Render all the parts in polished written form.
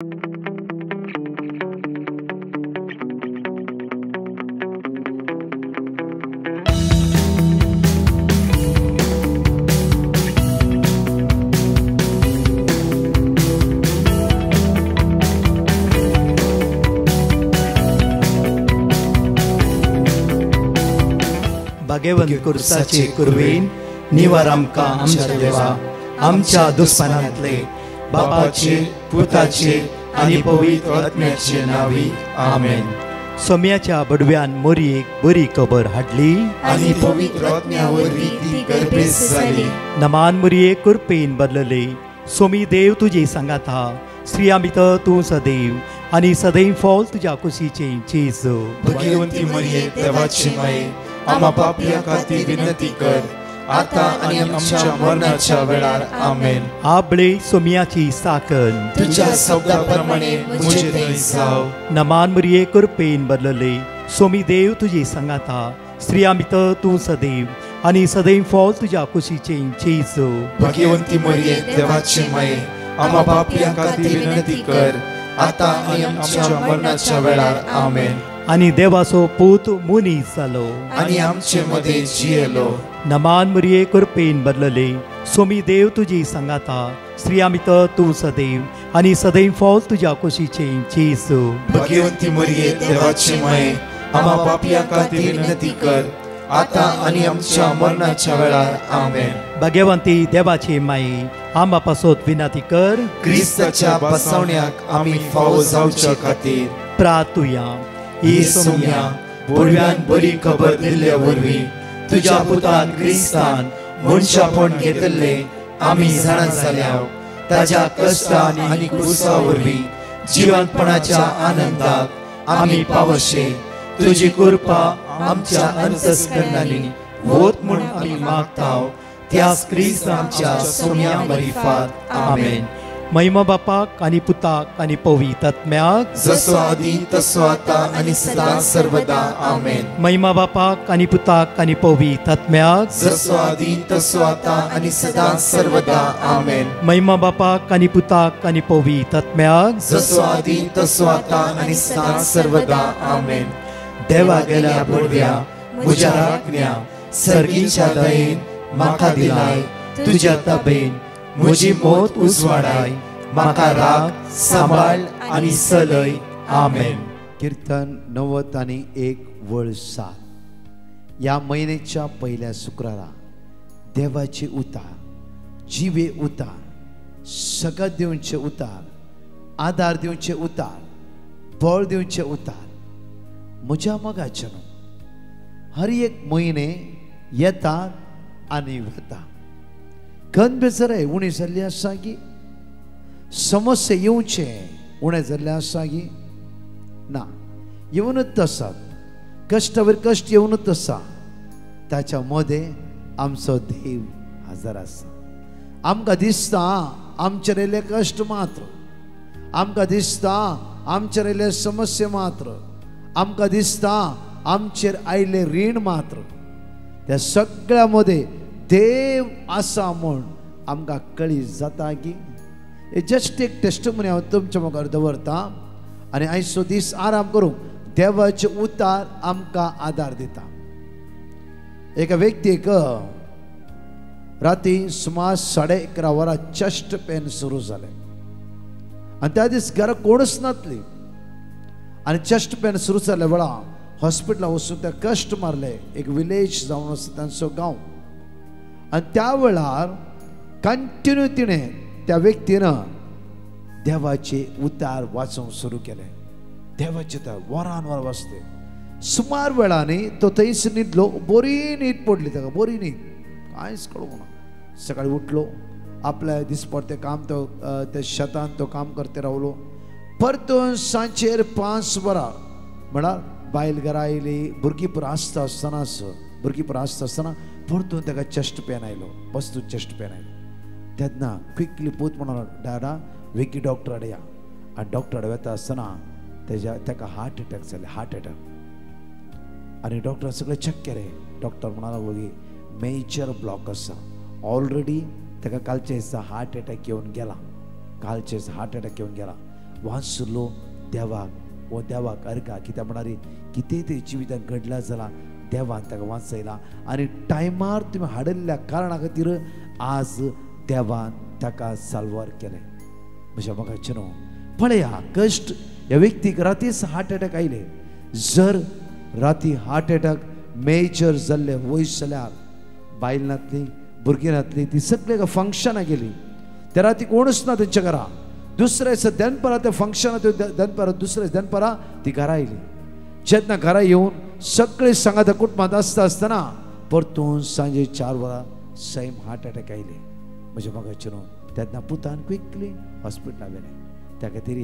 भाग्यवंत कुर्साचे कुरवेन निवार आमकां आमच्या देवा आमच्या दुस्मनांतले बापाचे पुताचे आनी पवित्र आत्म्याचे नावी आमेन. सोम्याच्या बडव्यान मोरयेक बरी खबर हाडली आनी पवित्र आत्म्या वरवीं ती गर्भेस जाली. नमान मोरये कुरपेन बदलले सोमी देव तुजे सांगात हा श्री आमित तूं सदैव आनी सदैव फॉल तुज्या कुशीचे जेजू. भाग्यवंती मरिये देवाची माये आम्हा पापियां खातीर विनंती कर आता आनी आमच्या मरणाच्या वेळार आमेन. आबळे सोम्याची साकन तुझ्या शब्दाप्रमाणे मुझे थंय जाव. नमान मोरये कुरपेन बदलले सोमी देव तुजे सांगात हा श्री आमित तूं सदैव आनी सदैव फॉल तुज्या कुशीचे जेजू. भाग्यवंती मरिये देवाची माये आम्हा पापियां खातीर विनंती कर आता आनी आमच्या मरणाच्या वेळार आमेन. आनी देवाचो पूत मुनीस जालो आनी आमचे मध्ये जियेलो. नमान मोरये कुरपेन बदलले सोमी देव तुजी सांगात हा श्री आमित तूं सदैव आनी सदैव फॉल तुज्या कुशीचे जेजू. भाग्यवंती मरिये देवाची माये आम्हा पापियां खातीर विनंती कर आता आनी आमच्या मरणाच्या वेळार आमेन. भाग्यवंती देवाचे माये आम्हा पासत विनंती कर क्रिस्ताच्या बसवण्याक आमी फावो जावचे खातीर प्रार्थुया. ही सोम्या बडव्यान बरी खबर दिल्ल्या वरवीं तुज्या पुतान क्रिस्तान मनशापण घेतले आमी जाणां जाल्याव ताज्या कश्टान आनी क्रुसा वरवीं जिवंतपणाच्या आनंदाक आमी पावशे. तुजी कृपा आमच्या अंतस्करणांनी वोत म्हूण आमी मागताव त्याच क्रिस्तांच्या सोम्या मरिफात आमेन. महिमा बापाक आनी पुताक आनी पवित्र आत्म्याक जसो आदी तसो आता आनी सदां सर्वदा आमेन. महिमा बापाक आनी पुताक आनी पवित्र आत्म्याक जसो आदी तसो आता आनी सदां सर्वदा आमेन. महिमा बापाक आनी पुताक आनी पवित्र आत्म्याक जसो आदी तसो आता आनी सदां सर्वदा आमेन. देवा गेल्या बडव्या म्हज्या राखण्या सर्गीच्या दयेन म्हाका दिलाय तुज्या ताबेन म्हजी मोत उजवाडाय म्हाका राख सांबाळ आनी चलय आमेन. कीर्तन 91 वळ 7. या महिन्याच्या पहिल्या शुक्रारा देवाचे उतार जिवे उतार सकत दिवचे उतार आदार दिवचे उतार बळ दिवचे उतार म्हज्या मोगाचें हर एक म्हयने येतात आनी वता. खंत बेजाराय उणी जाल्ली आसा गी समस्या येवचे उणें जाल्लें आसा गी ना येवनूच आसात. कश्टावर कश्ट येवनूच आसा. ताच्या मदें आमचो देव हजर आसा. आमकां दिसता आमचेर येयले कश्ट मात्र आमकां दिसता आमचेर येयले समस्या मात्र आमकां दिसता आमचेर आयले रीण मात्र त्या सगळ्या मदें देव आसा म्हूण आमकां कळी जाता की जस्ट एक टेस्टमनी हांव तुमच्या मुखार दवरता आनी आयचो दीस आराम करूंक देवाचे उतार आमकां आदार दिता. एका व्यक्तीक राती सुमार 11:30 वरां चस्ट पेन सुरू जालें आनी त्या दीस घरा कोणूच नासली आनी चस्ट पेन सुरू जाल्या वेळा हॉस्पिटलाक वचून ते कश्ट मारले. एक विलेज जावन आसा तांचो गांव आनी त्या वेळार कंटिन्यू तिणें त्या व्यक्तीनं देवाचे उतार वाचूंक सुरू केले. देवाचे उतार वरान वर वाचले. सुमार वेळांनी तो थंयच न्हिदलो. बरी न्हीद पडली ताका बरी न्हीद कांयच कळूंक ना. सकाळीं उठलो आपल्या दिसपडते काम तो त्या शेतान तो काम करते रावलो. परतून सांजेर 5 वरां म्हळ्यार बायल घरा आयली भुरगीं पुरो आसता आसतना परतून ताका चस्ट पेन आयलो. बस्तू चस्ट पेन आयलो तेन्ना क्विकली पूत म्हणून डाडा वेगी डॉक्टर कडेन या. आनी डॉक्टर कडेन वता आसतना ताका हार्ट अटॅक जाले. हार्ट अटॅक आनी डॉक्टर सगळें चॅक केलें. डॉक्टर म्हणालो वगी मेजर ब्लॉक आसा ऑलरेडी ताका कालचे दिसा हार्ट अटॅक येवन गेला. वाचलो देवाक वो देवाक अर्का कित्याक म्हणणारी कितें ते जिवितांत घडला जाल्यार देवान ताका वाचयला आनी टायमार तुमी हाडिल्ल्या कारणा खातीर आज देवान ताका साल्वार केलें. म्हज्या मोगाचें न्हू पळया कश्ट ह्या व्यक्तीक रातीच हार्ट अटॅक आयले. जर राती हार्ट अटॅक मेजर जाल्ले वयस जाल्यार बायल नातली भुरगीं नातली ती सगळे फंक्शनां गेली. त्या राती कोणूच ना तेंच्या घरा. दुसरे दनपरा ते फंक्शनां दनपरा दुसरे दनपरा ती घरा आयली. जेन्ना घरा येवन सगळे सांगात कुटुंबात आसतना परतून सांजे 4 वरां सैम हार्ट अटॅक आयले. म्हज्या मोगाचें न्हू तेन्ना पुतान क्विकली हॉस्पिटलांत गेले. त्या खातीर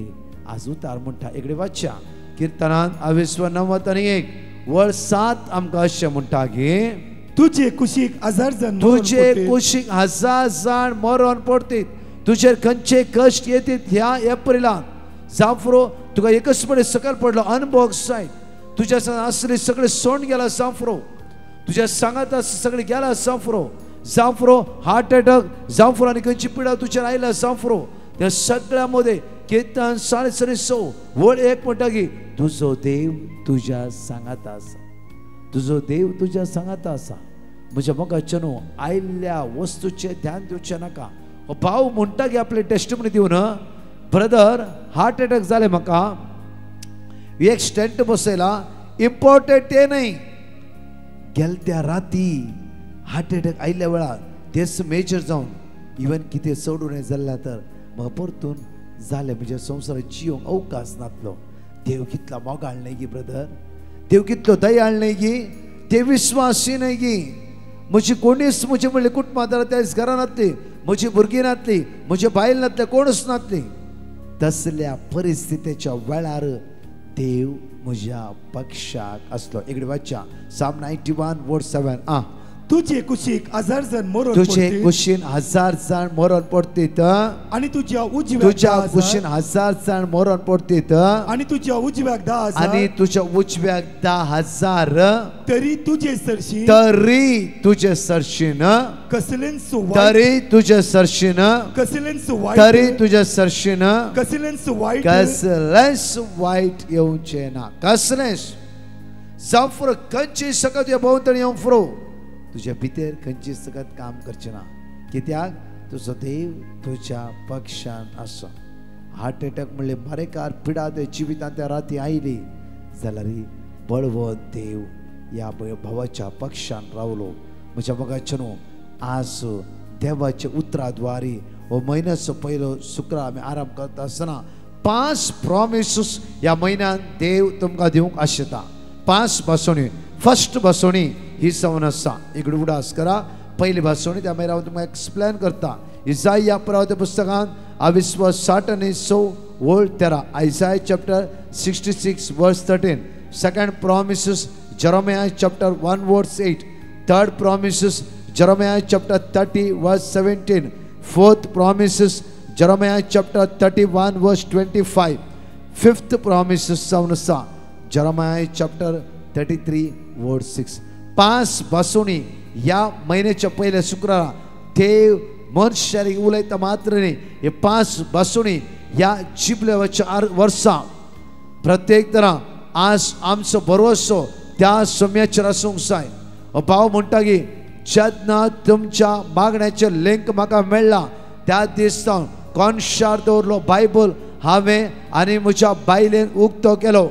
आज उतार म्हणटा इकडे वाचच्या किर्तनांत 29:1 वळ 7 आमकां अशें म्हणटा की तुझे कुशीक 1000 जण तुझे कुशीक 1000 जाण मरण पडटीत. तुजेर खंयचे कश्ट येतीत ह्या एप्रिलांत जाफरो तुका एकच पडे सकयल पडलो अनुभव जाय. तुज्या असले सगळे सोंड गेला जाफरो. तुज्या सांगात सगळे गेला जाफरो. जाफरो हार्ट अटॅक जाफरो आनी खंयची पिडा तुजेर आयला जाफरो. त्या सगळ्या मध्ये कीर्तन 6:6 वळ 1 म्हणटा की तुजो देव तुज्या सांगात आसा. तुजो देव तुज्या सांगात आसा. म्हज्या मोगाचें न्हू आयिल्ल्या वस्तूचें ध्यान दिवचें नाका. हो भाव म्हणटा की आपले टेस्टिमनी दिवन ब्रदर हार्ट अटॅक जाले म्हाका एक स्टेंट बसयला इम्पॉर्टंट ते न्ही गेल्या राती हार्ट अटॅक आयिल्ल्या वेळार तेच मेजर जावन इवन कितें चडून जाल्ल्या तर म्हाका परतून जालें म्हज्या संवसारांत जियोंक अवकाश नासलो. देव कितलो मोगाळ न्ही गी ब्रदर. देव कितलो दयाळ न्ही गी. ते विश्वासी न्ही गी. म्हजी कोणीच म्हजे म्हणले कुटुंबांत त्याच घरान नातली म्हजी भुरगीं नातली म्हजे बायल नातले कोणूच नातली. तसल्या परिस्थितीच्या वेळार देव म्हज्या पक्षाक आसलो. इकडे वाचच्या Psalm 91:7 तुझे कुशीक 1000 जण मरण तुझे कुशीन 1000 जाण मरण पडटीत आणि तुझ्या कुशीन 1000 जाण मरण पडटीत आणि तुझ्या उजव्याक 10,000 आणि तुझ्या उजव्याक 10,000 तरी तुझे सरशीन कसलेंच वाईट येवचे ना. कसलेंच जाफर खंयची सकत या भोंवतणी येवं फुरो तुझ्या भितर खंयची सकत काम करचे ना. कित्याक तुजो देव तुझ्या पक्षान आसा. हार्ट अटॅक म्हणले मारेकार पिडा ते जिवितांत त्या राती आयली जाल्यार बळवत देव या भावाच्या पक्षान रावलो. म्हज्या मोगाचें न्हू आज देवाचे उतराद्वारे हो म्हयन्याचो पयलो शुक्र आमी आराम करता आसतना 5 प्रॉमिसेस ह्या म्हयन्यान देव तुमकां दिवंक आशेता. 5 भासोणी. फर्स्ट भासोणी ही जावन आसा. इकडे उडास करा. पयली भासोणी त्या मागीर हांव तुमकां एक्सप्लेन करता. इसाया प्रवादी पुस्तकांत 26:13 Isaiah chapter 66:13. Second promises Jeremiah chapter 1:8. Third promises Jeremiah chapter 30:17. Fourth promises Jeremiah chapter 31:25. Fifth promises Saunasa Jeremiah chapter 33:6. 5 भासोणी या महिन्याच्या पहिल्या शुक्रारा देव मनशारी उलयता मात्र न्ही. हे 5 भासोणी या जिबलेच्या वर्सा प्रत्येक तरा आज आमचो भरोसो त्या सोम्याचेर आसूंक जाय. भाव म्हणटा की जेन्ना तुमच्या मागण्याचे लिंक म्हाका मेळ्ळा त्या दिसा कॉन्शार दवरलो बायबल हांवें आनी म्हज्या बायलेन उक्तो केलो.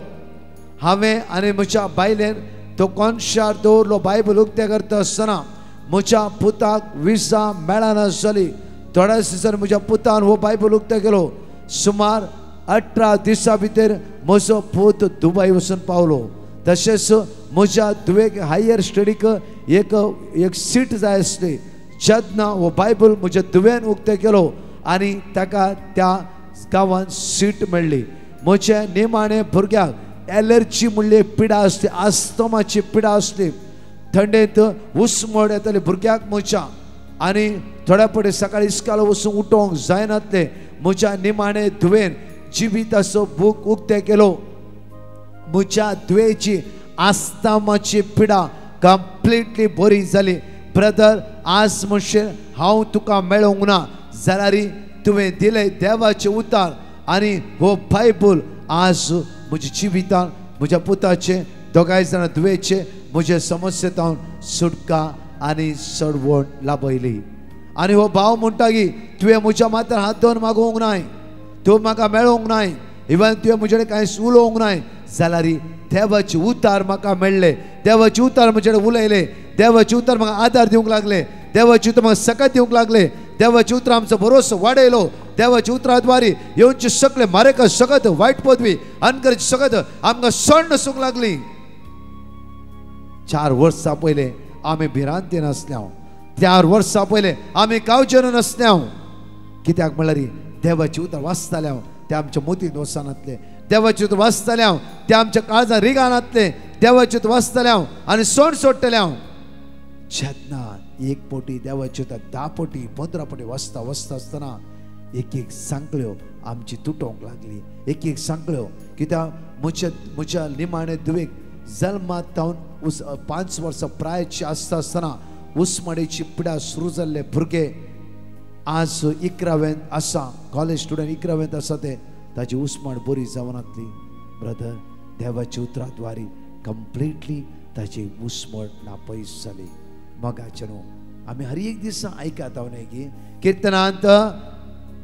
हांवें आनी म्हज्या बायलेन तो कॉन्शार दवरलो बायबल उक्ते करता आसतना म्हज्या पुताक विजा मेळना जाली. थोड्या दिसांनी म्हज्या पुतान हो बायबल उक्ते केलो. सुमार 18 दिसां भितर म्हजो पूत दुबय वचून पावलो. तशेंच म्हज्या दुवेक हायर स्टडीक एक सीट जाय आसली. जेन्ना हो बायबल म्हज्या दुवेन उक्ते केलो आनी ताका त्या गांवांत सीट मेळ्ळी. म्हज्या निमाणे भुरग्याक एलर्जी म्हणले पिडा आसली. आस्तमाची पिडा आसली. थंडेंत उस्मळ येताली भुरग्याक म्हज्या आनी थोड्या पडे सकाळी इस्कालो वचून उठोवंक जायनातले. म्हज्या निमाणे धुवेन जिविताचो बूक उक्ते केलो. म्हज्या दुयेची आस्तमाची पिडा कंप्लीटली बरी जाली. ब्रदर आज म्हणशे हांव तुका मेळोंक ना जाल्यार तुवें दिले देवाचे उतार आणि हो बायबल आज म्हज्या जिवितान म्हज्या पुताचे दोगांय जाणां दुयेचे म्हज्या समस्येंतावन सुटका आनी चडवण लाभयली. आनी हो भाव म्हणटा की तुवें म्हज्या माथ्यार हात दवरून मागोवंक नाय, तूं म्हाका मेळोवंक नाय, इवन तुवें म्हजे कडेन कांय उलोवंक नाय, जाल्यार देवाचे उतार म्हाका मेळ्ळे, देवाचे उतार म्हजे कडेन उलयले, देवाचे उतार म्हाका आदार दिवंक लागले, देवाचे उतर म्हाका सकत दिवंक लागले, देवाचे उतर आमचो भरोसो वाडयलो, देवाच्या उतरा द्वारे येवचे सगळे मारेका सगत वायट पदवी अनकरेची सगत आमकां सण नसूंक लागली. 4 वर्सां पयले आमी भिरांतीन आसल्याव, 4 वर्सां पयले आमी गांवचेर नासल्याव, कित्याक म्हळ्यार देवाचे उतर वाचताल्याव ते आमच्या मोतीन वचनातले, देवाचे उतर वाचताल्याव ते आमच्या काळजां रिगानातले, देवाचे उतर वाचताल्याव आनी सण सोडटल्याव. जेन्ना 1 पोटी देवाचे उतर 10 पोटी 15 पोटी वाचता आसतना एक एक सांकळ्यो आमची तुटोवंक लागली, एक एक सांकळ्यो. कित्याक म्हज्या निमाणे दुवेक जल्मात जावन 5 वर्सां प्रायची आसतना उस्माडेची पिडा सुरू जाल्ले भुरगे आज 11वेंत आसा, कॉलेज स्टुडंट 11वेंत आसा, ते ताची उस्माड बरी जावनातली. ब्रदर, देवाच्या उतरा द्वारे कंप्लीटली ताची उस्मड नापयस जाली. मगाचे न्हू आमी हर एक दिसा आयकता न्हय की किर्तनांत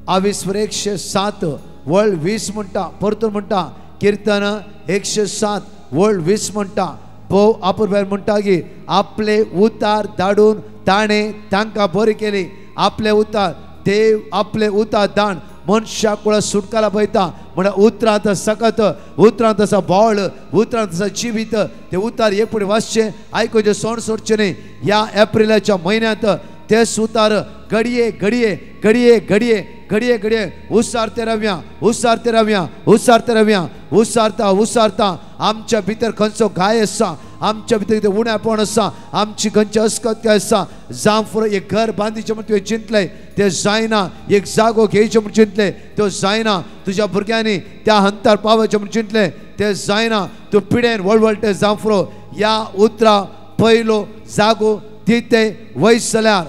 107 वळ 20 म्हणटा, परतून म्हणटा किर्तन 107 वळ 20 म्हणटा. भोव आपुरबायर म्हणटा की आपले उतार धाडून ताणें तांकां बरी केली. आपले उतार देव आपले उतार दान मनशा कुळा सुटकाला पळयता म्हणल्यार उतरांत सकत, उतरांत आसा बोळ, उतरांत आसा जिवीत. ते उतार एक फुडें वाचचे, आयकुचे, सोण सोडचे न्ही. ह्या एप्रिलाच्या म्हयन्यांत ते उतार घडये घडये घडये घडये घडये घडये उसारते रावया, उसारते रावया, उसारते रावया. उसारता उसारता आमच्या भितर खंयचो घाय आसा, आमच्या भितर कितें उणेपण आसा, आमची खंयची अस्कताय आसा, जावं फुडें एक घर बांदीचें म्हूण तुवें चिंतलें तें जायना, एक जागो घेवचें म्हूण चिंतलें त्यो जायना, तुज्या भुरग्यांनी त्या हंतार पावचें म्हूण चिंतलें तें जायना, तूं पिडेन वळवळटें जावं फुडें ह्या उतरा पयलो जागो दिते वयस जाल्यार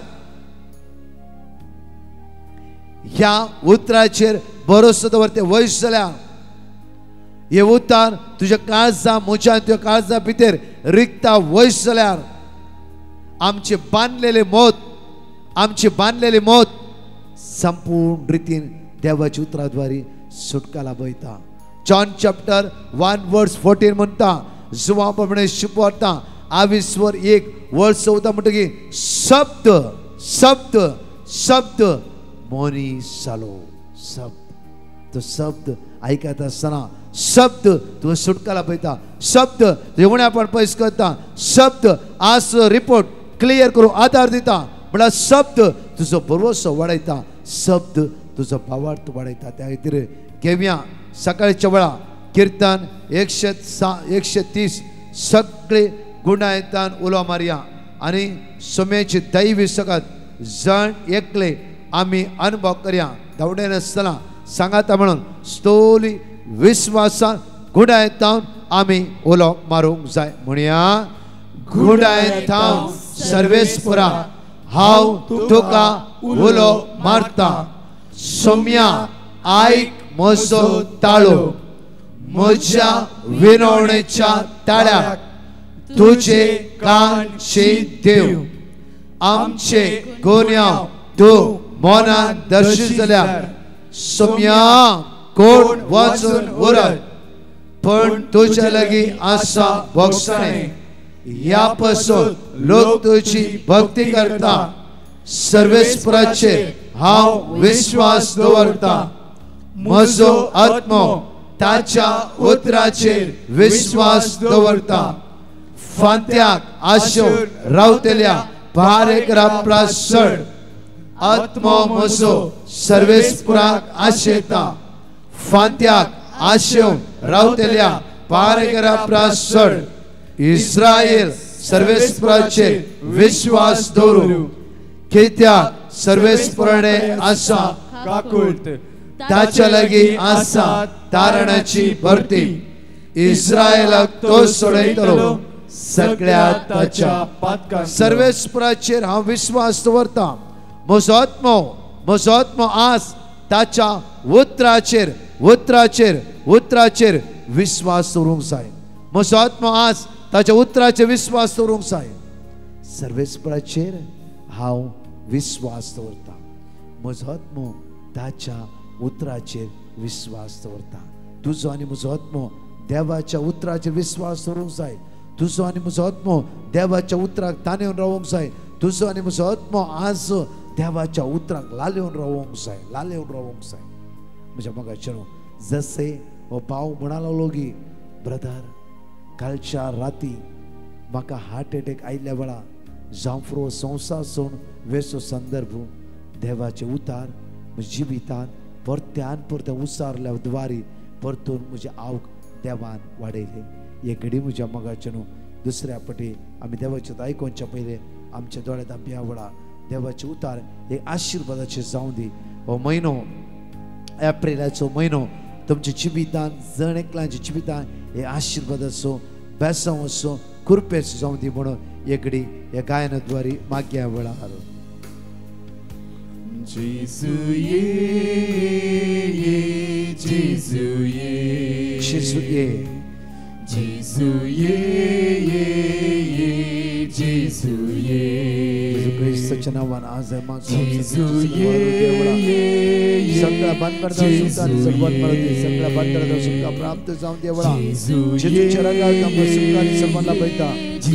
ह्या उतराचेर भरोसो दवरते वयस जाल्यार हे उतार तुज्या काळजां म्हज्या तुज्या काळजां भितर रिगता वयस जाल्यार आमचे बांदलेले मोत संपूर्ण रितीन देवाच्या उतरा द्वारे सुटका लाभयता. जॉन चॅप्टर 1 वर्स 14 म्हणटा, जुवा प्रमाणे शिपवता 21:1 म्हणटा की शब्द शब्द शब्द मोनी जालो. शब्द तो शब्द आयकता आसतना शब्द तुका सुटका लाभयता, शब्द तुजें उणेपण पयस करता, शब्द आज रिपोर्ट क्लियर करून आदार दिता. म्हळ्यार शब्द तुजो भरवसो वाडयता, शब्द तुजो भावार्थ वाडयता. त्या खातीर घेवया सकाळच्या वेळा किर्तन 130 सगळे गुणायतान उलो मारया आनी सोम्याची दैवी सगत जण एकले आमी अनुभव करया. धांवडे नासतना सांगाता म्हणून स्टोली विश्वासान गुणायतावन आमी उलो मारूंक जाय. म्हणया गुणायतावन सर्वेस्परा हांव तुका उलो मारता. सोम्या आयक म्हजो ताळो, म्हज्या विनवणेच्या ताळ्याक तुजे कान देव. आमचे गुन्यांव तूं मोनान दर्शी जाल्यार सोम्या कोण वाचून उरत, पण तुज्या लागीं आसा भोगसाणें. ह्या पासून लोक तुजी भक्ती करता. सर्वेस्पराचेर हांव विश्वास दवरता. म्हजो आत्मो ताच्या उतराचेर विश्वास दवरता. फांत्याक आशेवन रावतल्या भारेकरा चड आत्मो म्हजो सर्वेस्पराक आशेता. फांत्याक आशेवन रावतल्या भारेकरा चड इस्रायल सर्वेस्पराचेर विश्वास दवरूं. कित्याक सर्वेस्पराणे आसा काकूट, ताच्या लागीं आसा तारणाची भरती. इस्रायलाक तो सोडयतलो सगळ्या ताच्या पातकांत. सर्वेस्पराचेर हांव विश्वास दवरता. म्हजो आत्मो आज ताच्या उतराचेर उतराचेर विश्वास दवरूंक जाय. म्हजो आत्मो आज ताच्या उतराचेर विश्वास दवरूंक जाय. सर्वेस्पराचेर हांव विश्वास दवरता. म्हजो आत्मो ताच्या उतराचेर विश्वास दवरता. तुजो आनी म्हजो आत्मो देवाच्या उतराचेर विश्वास दवरूंक जाय. तुजो आनी म्हजो आत्मो देवाच्या उतराक ताणेवन रावूंक जाय. तुजो आनी म्हजो आत्मो आज देवाच्या उतराक लालेवन रावूंक जाय. म्हज्या मोगाचेरो जसे हो भाव म्हणा लागलो की ब्रदर कालच्या राती म्हाका हार्ट अटॅक आयिल्ल्या वेळा जांफ्रो संवसार सोडून वेचो संदर्भ देवाचे उतार म्हज्या जिवितांत परत्यान उसारल्या द्वारी परतून म्हजे आवक देवान वाडयले. हे घडी म्हज्या मोगाचेरो दुसऱ्या फावटी आमी देवाचें आयकोवच्या पयलें आमच्या दोळ्यांत आमी ह्या वेळा देवाचे उतार एक आशिर्वादाचे जावं दी. हो म्हयनो एप्रिलाचो म्हयनो तुमच्या जिवितांत जण एकल्याच्या जिवितांत हे आशिर्वादाचो बेसांव असो कृपेचो जावं दी म्हणून हे घडी ह्या गायनाद्वारे मागया वेळार. Jésus ye, Jésus ye, Jésus ye, Jésus ye, Jésus ye. येशू ख्रिस्ताच्या नावान आज आहे मागतो Jésus ye, सगळा बंधनाचा सुटका आणि सर्वात मरते सगळा बंधनाचा सुटका प्राप्त जाऊन देवळा. जेजूच्या रंगात आम्ही सुटका आणि सर्वात लाभायता.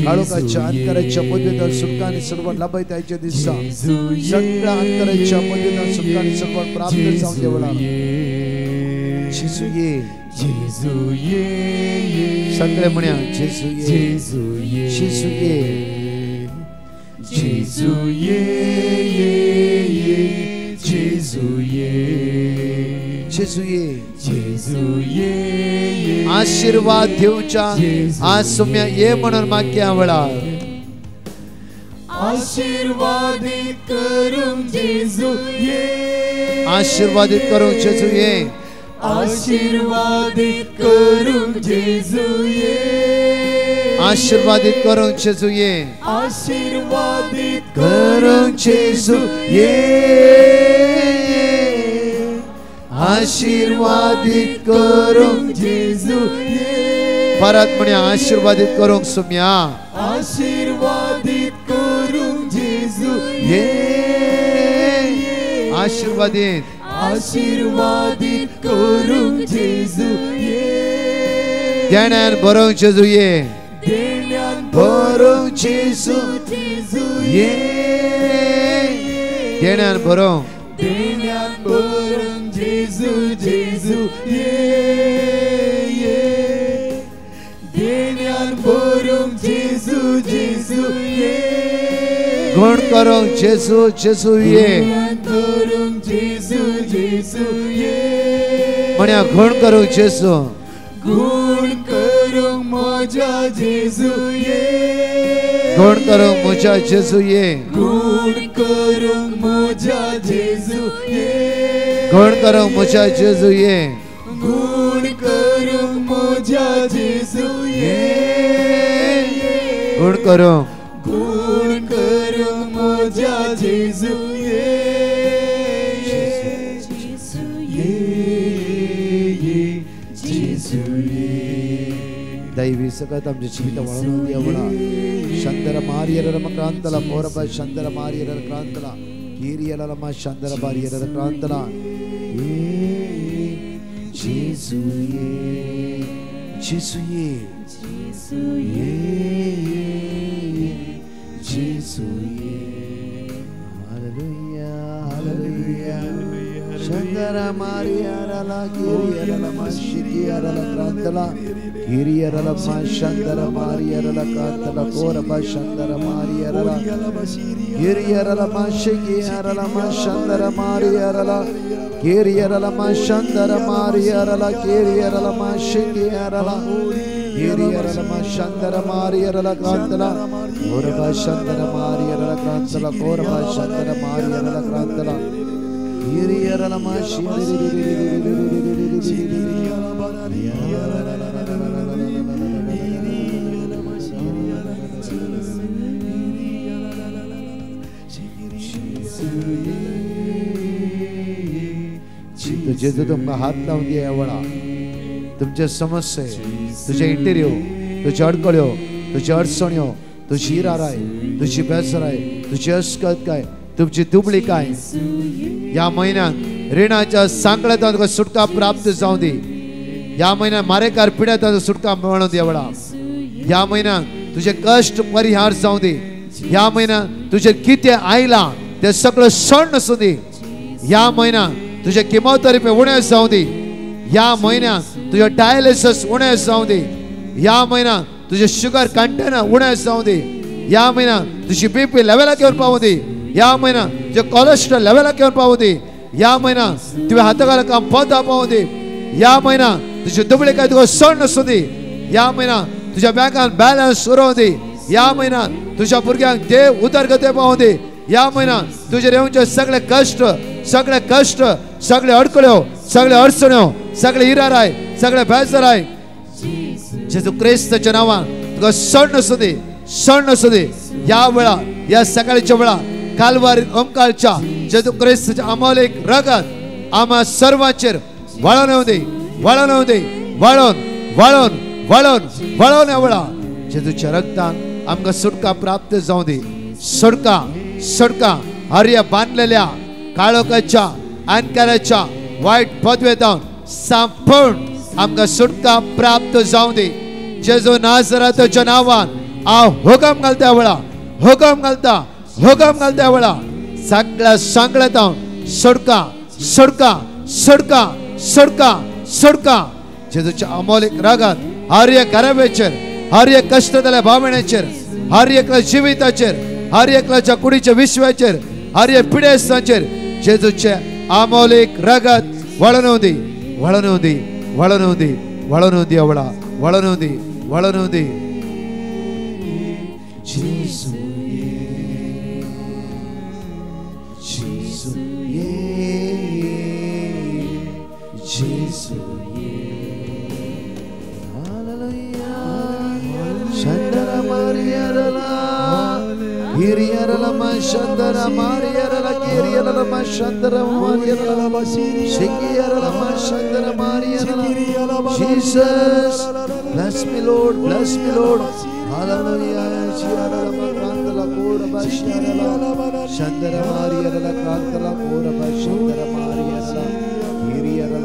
काळोखाच्या अंतराच्या मध्येत सुटका आणि सर्वात लाभायता याच्या दिवसा सगळ्या अंतराच्या मध्येत सुटका आणि सर्वात प्राप्त जाऊन देवळा. येशू ये, Jésus ye, सगळे म्हणा येशू ये, Jésus ye, येशू ये, Jésus ye, Jésus ye, येशू ये. Jésus ye. आशीर्वाद देवच्या आज तुम्ही ये म्हणून मागया वेळार आशीर्वादित करूं Jésus ye, आशीर्वादित करो येशू ये. आशीर्वादित करूं Jésus ye, आशीर्वादित करो येशू ये. आशीर्वादित करो येशू ये. आशीर्वादित करो Jésus ye, परत म्हणे आशीर्वादित करो सुम्या. आशीर्वादित करूं Jésus ये आशीर्वादित आशीर्वादित करूं Jésus ye, देण्यान बरो येशू ये. देण्यान बरो येशू ये. देण्यान बरो देण्यान बरों Jésus ye, देण्यान बरों Jésus ye, गुण करो येशू ये. देण्यान बरों Jésus ye, म्हण्या गुण करो येशू. गुण करूं म्हज्या Jésus ye, गुण करो म्हज्या येशू ये. गुण करूं म्हज्या Jésus ye, गुण करो म्हज्या येशू ये. गुण करूं म्हज्या Jésus ye, गुण करो गुण करूं म्हज्या Jésus ye, Jésus ye. दैवी सकत आमच्या जीवित वाळून देवळा. शंदर मारियर क्रांतला पोरबा शंदर मारियर क्रांतला कीरियला मा शंदर मारियर क्रांतला. येशू ये, येशू ये, येशू ये. Hallelujah, hallelujah. शंदर मारियर ला कीरियला मा शिरियर क्रांतला कीरियर मा शंदर मारियर क्रांतला पोरबा शंदर मारियर कीरियर मा शिरियर मा शंदर मारियर कीरियर मा शंदर मारियर कीरियर मा शिरियर कीरियर मा शंदर मारियर क्रांतला पोरबा शंदर मारियर क्रांतला पोरबा शंदर मारियर क्रांतला कीरियर मा जेजू तुमकां हात लावन दिया ह्या वेळा तुमचे समस्ये तुझे इंटरव्यू तुझे अडकळ्यो तुझे अडचण्यो तुझी इराराय तुझी बेसराय तुझी अस्कतकाय तुमची दुबळीकाय या महिन्यात रिणाच्या सांकड्यातून तुका सुटका प्राप्त जावं दी या महिन्यात मारेकार पिड्यातून सुटका मेळोवन दी वेळा या महिन्यात तुझे कष्ट परिहार जावं दी या महिन्यात तुझे कितें आयलां ते सगळं सण आसूं दी या महिन्यात तुझे किमोथेरपी उणें जावं दी या महिन्यात तुझे डायलिसिस उणें जावं दी या महिन्यात तुझे शुगर कंटेंट उणें जावं दी या महिन्यात तुझी बीपी लेवलाक येवन पावूं दी या महिन्यात तुझे कोलेस्ट्रॉल लेवलाक येवन पावूं दी या महिन्यात तुवें हाताकाला काम पोंदा पावूं दी या महिन्यात तुझी दुबळीकाय तुका सण आसूं दी या महिन्यात तुझ्या बँकान बॅलन्स उरोवं दी या महिन्यात तुझ्या भुरग्यांक देव उदरगती पावूं दी या महिन्यात तुझे रेवचे सगळे कष्ट सगळे अडकळ्यो सगळे अडचण्यो सगळे इराराय सगळे बेजाराय जेजू क्रिस्ताच्या नावान तुका सण आसूं दी या वेळा या सकाळच्या वेळा कालवारी ओंकारच्या जेजू क्रिस्ताच्या अमोलीक रगत आम्हा सर्वांचेर वळोवन येवं दी वळोवन ह्या वेळा जेजूच्या रगतान आमकां सुटका प्राप्त जावं दी सुटका हरया बांधलेल्या काळोखाच्या अंधकाराच्या वाईट पदवेतान संपूर्ण आमकां सुटका प्राप्त जावं दी जेजू नासराताच्या नावान हांव हुकम घालता वेळा सगळ्या सांकड्यातान सुटका जेजूच्या अमोलीक रगत हर एक गरबेचेर हर एक कष्ट जाल्या भावनेचेर हर एकल्या जिविताचेर हर एकल्याच्या कुडीच्या विश्वाचेर हर एक पिडेस्तांचेर जेजूचे अमोलीक रगत वळोवन दी वळोवन दी Shandara Maria Hiriara ma Shandara Maria Kiriara ma Shandara Maria Shikiara ma Shandara Maria Jesus bless me Lord hallelujah Shiara ma Kantala Pura Bashara Shandara Maria la Kantala Pura Bashara Maria Hiriara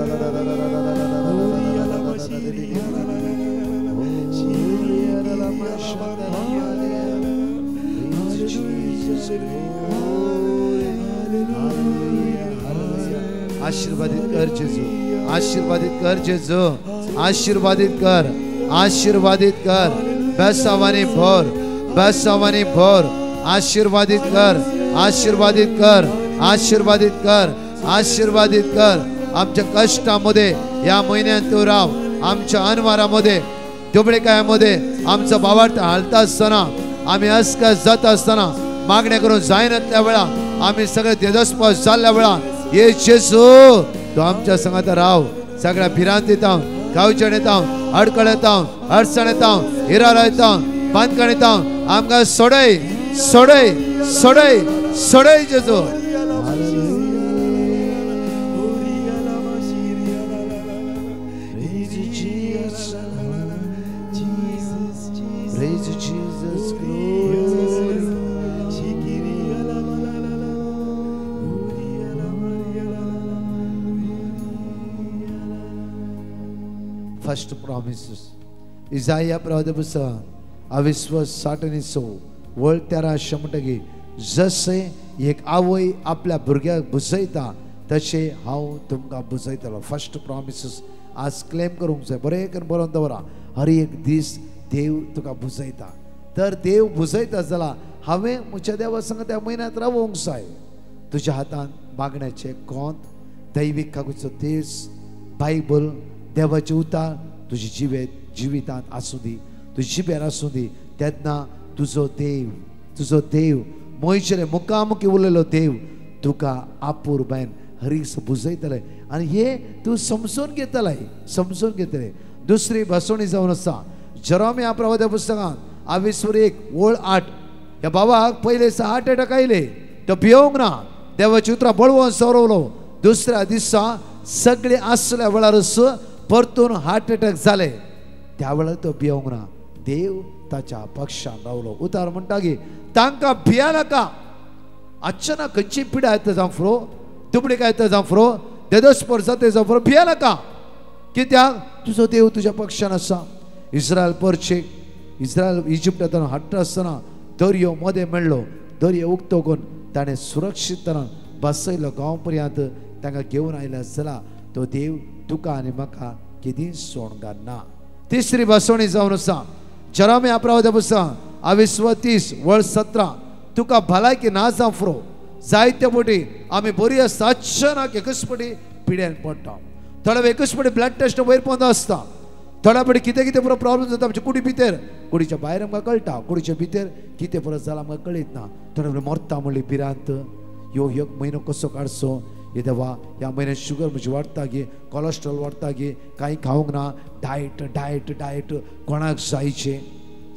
आशीर्वादित कर बेसावानी भर आशीर्वादित कर आमच्या कष्टामध्ये या महिन्यात तू राव आमच्या अनवारामध्ये दुबळेकायामध्ये आमचा भावार्थ हालता असताना आम्ही अस्का जात असताना मागण्या करून जायनातल्या वेळा आम्ही सगळे तेजस्पद जाल्ल्या वेळा ये जेजू तू आमच्या संगात राव सगळ्या भिरांतीत गावचण येता अडकळत अडचण येता हिरारा येता बांधकण येता आमकां सोडय जेजू First promises. Isaiah प्रवादी पुस्तक 28:6 वळ 13 म्हणटकी जसे एक आवय आपल्या भुरग्याक बुजयता तशे हांव तुमकां बुजयतलो. फर्स्ट प्रॉमिसेस आज क्लेम करूंक जाय. बरें करून बरोवन दवरा. हर एक दीस देव तुका बुजयता. तर देव बुजयता जाल्यार हांवें म्हज्या देवा संग त्या म्हयन्यांत रावूंक जाय. तुज्या हातान मागण्याचे कोंत दैवीक कागूचो दीस बायबल देवाचे उतार तुझी जिवितांत आसूं दी. तुजी जिबेर आसूं दी. तेन्ना तुजो देव मोयचेरे मुखामुखी उरलेलो देव तुका आपूर बायन हरीस बुजयतले आनी हे तूं समजून घेतले. दुसरी भासोणी जावन आसा जेरेमिया प्रवादी पुस्तकांत 22:1-8 ह्या बाबाक पयले हार्ट अटॅक आयले. तो भियोंक ना. देवाची उतरां बळवून सोरवलो. दुसऱ्या दिसा सगळे आसल्या वेळारच परतून हार्ट अटॅक जाले त्या वेळार तो भियोंक ना देव ताच्या पक्षान रावलो उतार म्हणटा की तांकां भिया नाका अचानक खंयची पिडा येता जावं फुरो दुबळीक येता जावं फुरो देदोस्पर जाता जावं फुरो भिया नाका कित्याक तुजो देव तुज्या पक्षान आसा इस्रायल परचेक इस्रायल इजिप्टांतल्यान हाडटा आसतना दर्यो मदें मेळ्ळो दर्यो उक्तो करून ताणें सुरक्षीत तरान बसयलो गांव पर्यंत तांकां घेवन आयला जाल्यार तो देव तुका आनी म्हाका केदी सोडणार ना तिसरी बसवणी जावन आसा जरामे अपरावद्या पुस्तकां 20:30 तुका भलायकी ना जावं फुरो जायते फावटी आमी बरी आसता अचानक एकच फावटी पिड्यान पडटा थोडे एकच फावटी ब्लड टेस्ट वयर पोंदा आसता थोड्या फावटी कितें कितें पुरो प्रॉब्लम जाता आमच्या कुडी भितर कुडीच्या भायर आमकां कळटा कुडीच्या भितर कितें पुरो जाला आमकां कळीत ना थोडे फावटी मरता म्हणली भिरांत ह्यो एक म्हयनो कसो काडचो हे देवा ह्या म्हयन्यात शुगर म्हजी वाडटा गे कोलेस्ट्रॉल वाडटा गे कांय खावंक ना डायट डायट डायट कोणाक जायचे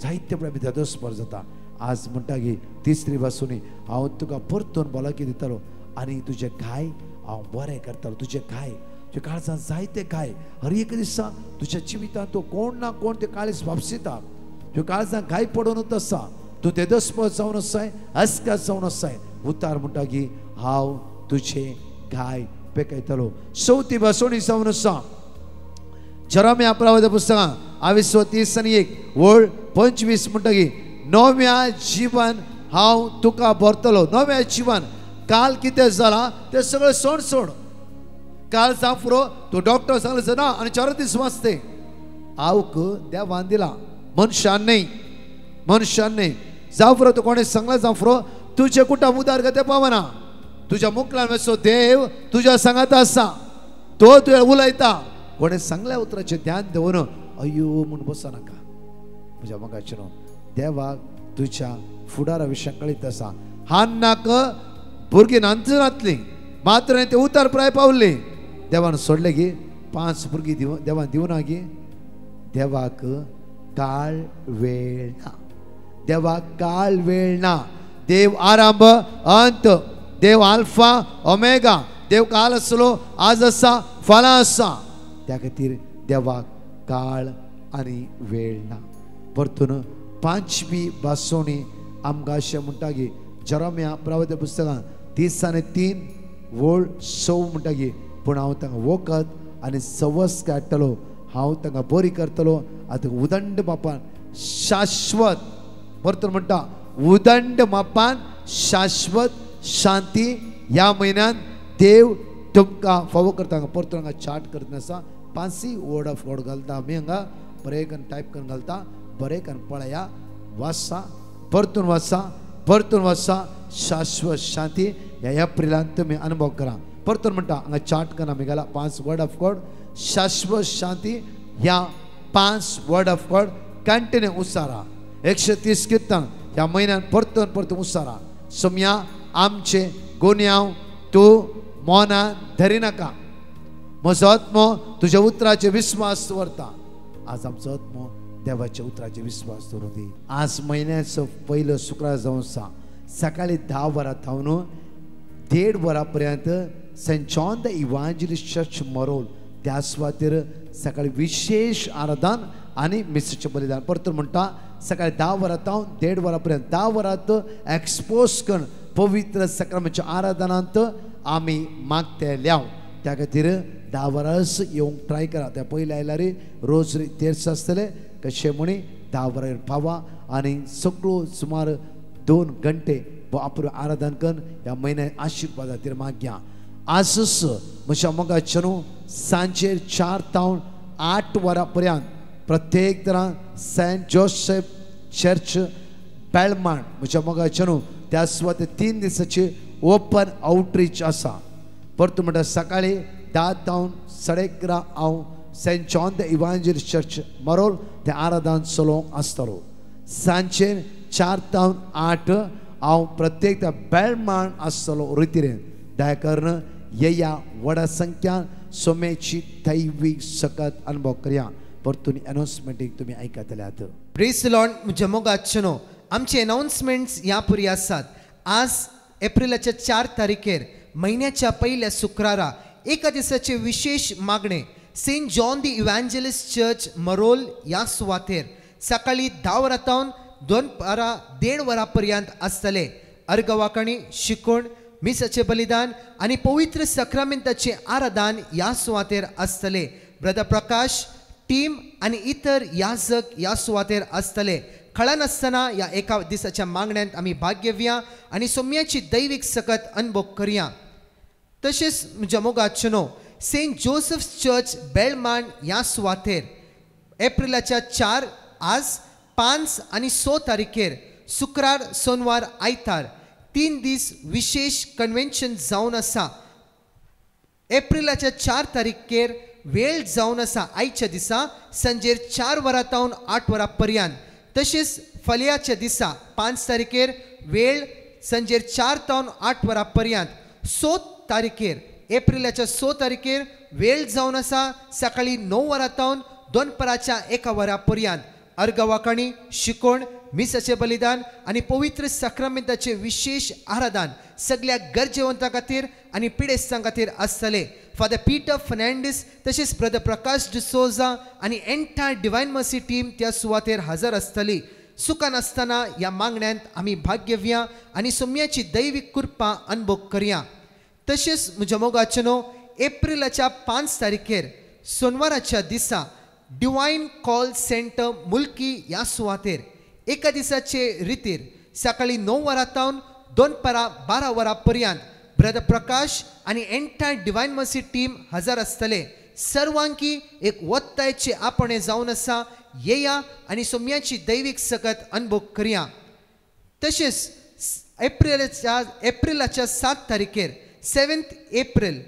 जायते फावटी देदोस्पर जाता आज म्हणटा गे तिसरी बसुनी हांव तुका परतून भलायकी दितालो आनी तुजें काय हांव बरें करतालो तुजें काय तुज्या काळजांत जायते काय हर एक दिसा तुज्या जिवितांत तूं कोण ना कोण ते काळीज वापसिता तुज्या काळजांत काय पडूनच आसा तूं देदोस्पर जावन आसाय अस्कात जावन आसाय उतार म्हणटा की हांव तुजें काय पेकयतलो चवथी बसवणी जावन आसा जरामे अपरावद्या पुस्तकां 20:30 म्हणटा की नव्या जीवन हांव तुका भरतलो नव्या जीवन काल कितें जाला तें सगळें सोड काल जावं फुरो तो डॉक्टर सांगलो ना आनी 4 दीस वाचते हांवक देवान दिला मनशान न्ही जावं फुरो तो कोणें सांगला जावं फुरो तुजे कुटाम उदार गते पावना तुज्या मुखल्यान वचो देव तुज्या सांगात आसा तो तुवें उलयता कोणें सांगल्या उतराचें ध्यान दवरून अय्यो म्हूण बसनाका म्हज्या मगाचे न्हू देवाक तुज्या फुडारा विशयां कळीत आसा हान्नाक भुरगीं नांचनातलीं मात्र ते उतार प्राय पावल्ली देवान सोडले गे 5 भुरगीं देवान दिवना गे देवाक काळ वेळ ना देवाक काळ वेळ ना देव आरंभ अंत देव अल्फा ओमेगा देव काल आसलो आज आसा फाल्यां आसा त्या खातीर देवाक काळ आनी वेळ ना परतून 5वी बसवणी आमकां अशें म्हणटा की जराम्या प्रवाद्या पुस्तकां 30:3 वोळ 6 म्हणटा की पूण हांव तांकां वखद आनी सवस काडटलो हांव तांकां बरी करतलो आतां उदंड मापान शाश्वत परतून म्हणटा उदंड मापान शाश्वत शांती ह्या म्हयन्यात देव तुमकां फावो करता परतून हांगा चार्ट करतना आसा 5 वर्ड ऑफ गॉड घालता आमी हांगा बरें करून टायप करून घालता बरें करून पळया वाचा परतून वाचा शाश्वत शांती ह्या एप्रिलांत तुमी अनुभव करा परतून म्हणटा हांगा चार्ट करून आमी घाला 5 वर्ड ऑफ गॉड शाश्वत शांती ह्या 5 वर्ड ऑफ गॉड कंटिन्यू उसारा 130 कीर्तन ह्या म्हयन्यात परतून उसारा सोम्या आमचे गुन्यांव तूं मोना धरी नाका म्हजो आत्मो तुज्या उतराचे विस्वास दवरता आज आमचो आत्मो देवाच्या उतराचे विस्वास दवरूं दी आज म्हयन्याचो पयलो शुक्रार जावन आसा सकाळी 10 वरां थावन 1:30 वरां पर्यंत Saint John the Evangelist church Marol त्या सुवातेर सकाळी विशेष आराधन आनी मिस्साचें बलिदान परतून म्हणटा सकाळी 10 वरां थावन 1:30 वरां पर्यंत 10 वरांत एक्सपोज करून पवित्र सक्रामेच्या आराधनांत आमी मागतेल्या त्या खातीर 10 वरांस येवंक ट्राय करा त्या पयले आयल्यार रोज तेर्स आसतले कशें म्हणी 10 वरां पावा आनी सगळो सुमार 2 घंटे आपूण आराधन करून ह्या म्हयन्या आशिर्वाद खातीर मागया आजच म्हज्या मोगाचे न्हू सांजेर 4 थावन 8 वरां पर्यंत प्रत्येक तरां सेंट जोसेफ चर्च बेळमाण म्हज्या मोगाचे न्हू त्या सुवातेर 3 दिसाची ओपन आउटरीच आसा परतून म्हणटा सकाळी 10 थावन 11:30 हांव Saint John the Evangelist church Marol ते आराधन चलोवंक आसतलो सांजेर 4 थावन 8 हांव प्रत्येक बेळमाण आसतलो रितीरेन दया करून येया व्हडा संख्यान सोमेची दैवीक सकत अनुभव करया परतून अनाउन्समेंटीक तुमी आयकतल्यात प्रेज द लॉर्ड म्हज्या मोगाचेनो आमचे अनाउन्समेंट्स ह्या परी आसात आज एप्रिलाच्या 4 तारखेर महिन्याच्या पहिल्या शुक्रारा एका दिसाचे विशेष मागणे Saint John the Evangelist church Marol ह्या सुवातेर सकाळी 10 वरांतावन 2:30 वरांपर्यंत आसतले. अर्गवाकणी, शिकोण, मिसाचे बलिदान आणि पवित्र सक्रामेंताचे आराधन ह्या सुवातेर आसतले. ब्रदर प्रकाश, टीम आणि इतर याजक ह्या सुवातेर आसतले. खळा नासतना ह्या एका दिसाच्या मागण्यांत आमी भाग घेवया आणि सोम्याची दैवीक सकत अनुभव करया. तशेंच म्हज्या मोगाचनो सेंट जोसेफ चर्च बेळमांड ह्या सुवातेर एप्रिलाच्या 4 आज 5 आणि 6 तारखेर शुक्रार, सोनवार, आयतार 3 दीस विशेष कन्वेन्शन जावन आसा. एप्रिलाच्या 4 तारखेर वेळ जावन आसा आयच्या दिसा सांजेर 4 वरांतावन 8 वरांपर्यंत. तशेंच फाल्यांच्या दिसा 5 तारखेर वेळ सांजेर 4 तावन 8 वरांपर्यंत. 6 तारखेर एप्रिलाच्या 6 तारखेर वेळ जावन आसा सकाळी 9 वरांतावन 1 वरांपर्यंत. अर्गवाकणी, शिकोण, मिसाचे बलिदान आणि पवित्र सक्रामेंताचे विशेष आराधन सगळ्या गरजेवंतां खातीर आणि पिडेस्तां खातीर आसतले. फादर पीटर फर्नांडीस तशेंच ब्रदर प्रकाश डिसोजा आणि एंटायर डिवायन मर्सी टीम त्या सुवातेर हजर आसतली. सुखान आसतना ह्या मागण्यांत आमी भाग घेवया आणि सोम्याची दैवीक कृपा अनुभव करया. तशेंच म्हज्या मोगाचनो एप्रिलाच्या 5 तारखेर सोनवाराच्या दिसा डिवायन कॉल सेंटर मुल्की ह्या सुवातेर एका दिसाचे रितीर सकाळी 9 वरांतावन 12 वरांपर्यंत ब्रदर प्रकाश आणि एंटायर डिवायन मर्सी टीम हजर आसतले. सर्वांकी एक वत्तायचे आपणे जावन आसा. येया आणि सोम्याची दैवीक सकत अनुभव करया. तशेंच एप्रिलाच्या 7 तारखेर 7 एप्रिल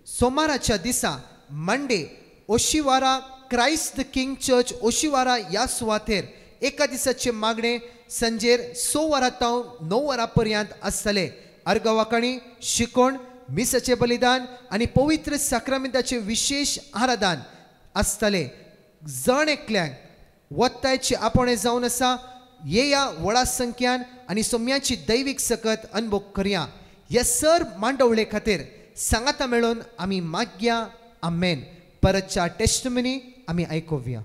सोमाराच्या दिसा Monday Oshiwara Christ the king church Oshiwara ह्या सुवातेर एका दिसाचे मागणे सांजेर 6 वरांतावन 9 वरांपर्यंत आसतले. अर्गवाकणी, शिकोण, मिसाचे बलिदान आणि पवित्र सक्रामेंताचे विशेष आराधन आसतले. जण एकल्यांक वत्तायचे आपणे जावन आसा. येया व्हडा संख्यान आणि सोम्याची दैवीक सकत अनुभव करया. ह्या सर मांडवळे खातीर सांगाता मेळून आमी मागया. आमेन. परतच्या टेस्टमनी आमी आयकुया.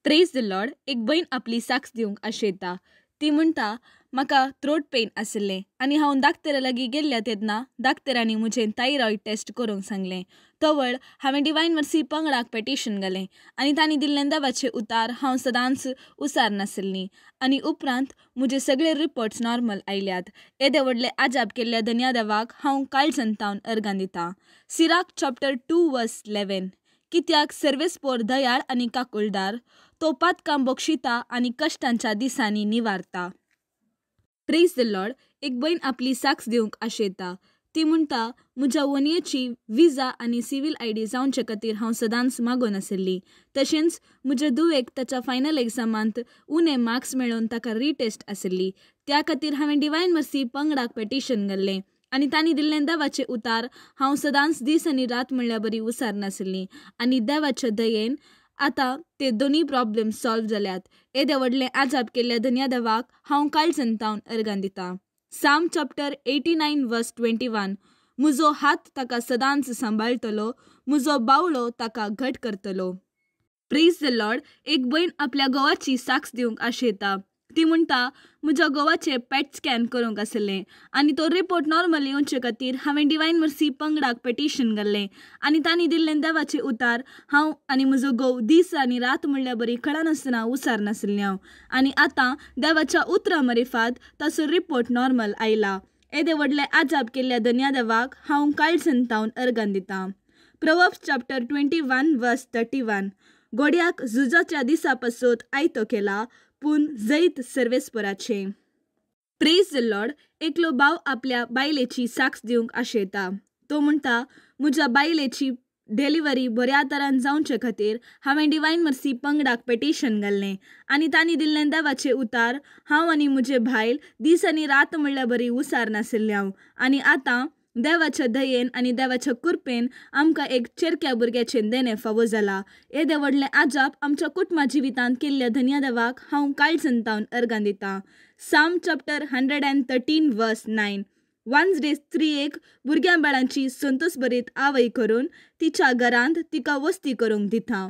Praise the Lord. एक बहीण आपली साक्ष दिवंक आशेता. ती म्हणटा, म्हाका थ्रोट पेन आशिल्लें आनी हांव दाक्तरा लागीं गेल्ल्या तेन्ना दाक्तरांनी म्हजें थायरॉयड टेस्ट करूंक सांगलें. तवळ हांवें डिवायन मर्सी पंगडाक पेटिशन घालें आनी तांणी दिल्लें दावाचें उतार हांव सदांच उसार नाशिल्लीं आनी उपरांत म्हजे सगळे रिपोर्ट्स नॉर्मल आयल्यात. येदे व्हडले आजाप केल्ल्या धन्यादेवाक हांव काळजंतावन अर्गां दितां. सिराक चॅप्टर 2 वर्स 11. कित्याक सर्वेस्पोर दयाळ आनी काकुळदार, तो पातकां बक्षिता आनी कश्टांच्या दिसांनी निवारता. Praise the Lord. एक बहीण आपली साक्ष दिवंक आशेता. ती म्हणटा, म्हज्या वनयेची विजा आनी सिवील ID जावचे खातीर हांव सदांच मागोन आशिल्ली. तशेंच म्हज्या धुवेक ताच्या फायनल एग्जामांत उणे मार्क्स मेळोवन ताका रिटेस्ट आशिल्ली. त्या खातीर हांवें डिवायन मर्सी पंगडाक पेटिशन घाल्लें आनी तांणी दिल्लें देवाचें उतार हांव सदांच दीस आनी रात म्हणल्या बरी उसार नाशिल्लीं आनी देवाच्या दयेन आतां ते दोनी प्रॉब्लेम सॉल्व जाल्यात. येदे व्हडलें आजाप केल्ल्या धन्यादेवाक हांव काळजंतावन अर्गां दितां. साम चॅप्टर 89 वर्स 21. म्हजो हात ताका सदांच सांबाळटलो, म्हजो बावळो ताका घट करतलो. Praise the Lord. एक बहीण आपल्या घोवाची साक्ष दिवंक आशेता. ती म्हणटा, म्हज्या घोवाचें पेट स्कॅन करूंक आशिल्लें आनी तो रिपोर्ट नॉर्मल येवचे खातीर हांवें डिवायन मर्सी पंगडाक पेटिशन घाल्लें आनी तांणी दिल्लें देवाचें उतार हांव आनी म्हजो घोव दीस आनी रात म्हणल्या बरी कळा नासतना उसार नाशिल्लें हांव आनी आतां देवाच्या उतरां मरेफाद ताचो रिपोर्ट नॉर्मल आयला. येदे व्हडले आजाप केल्ल्या धन्यादेवाक हांव काळजंतावन अर्गां दितां. प्रोवर्ब्स चॅप्टर 21 वर्स 31. घोड्याक झुजाच्या दिसा पासत आयतो केला, पूण जैत सर्वेस्पराचे. Praise the Lord. एकलो भाव आपल्या बायलेची साक्ष दिवंक आशेता. तो म्हणटा, म्हज्या बायलेची डिलिव्हरी बऱ्या तरान जावचे खातीर हांवें डिवायन मर्सी पंगडाक पेटिशन घाल्लें आनी तांणी दिल्लें देवाचें उतार हांव आनी म्हजें भायल दीस आनी रात म्हणल्या बरी उसार नाशिल्लें हांव आनी आतां देवाच्या दयेन आनी देवाच्या कृपेन आमकां एक चेरक्या भुरग्याचें देणें फावो जाला. येदे व्हडलें आजाप आमच्या कुटुंबा जिवितांत केल्ल्या धन्यादेवाक हांव काळजंतावन अर्गां दितां. साम चॅप्टर 113 वर्स 9. वेन्सडे स्त्रियेक भुरग्यां बाळांची संतोष बरीत आवय करून तिच्या घरांत तिका वस्ती करूंक दिता.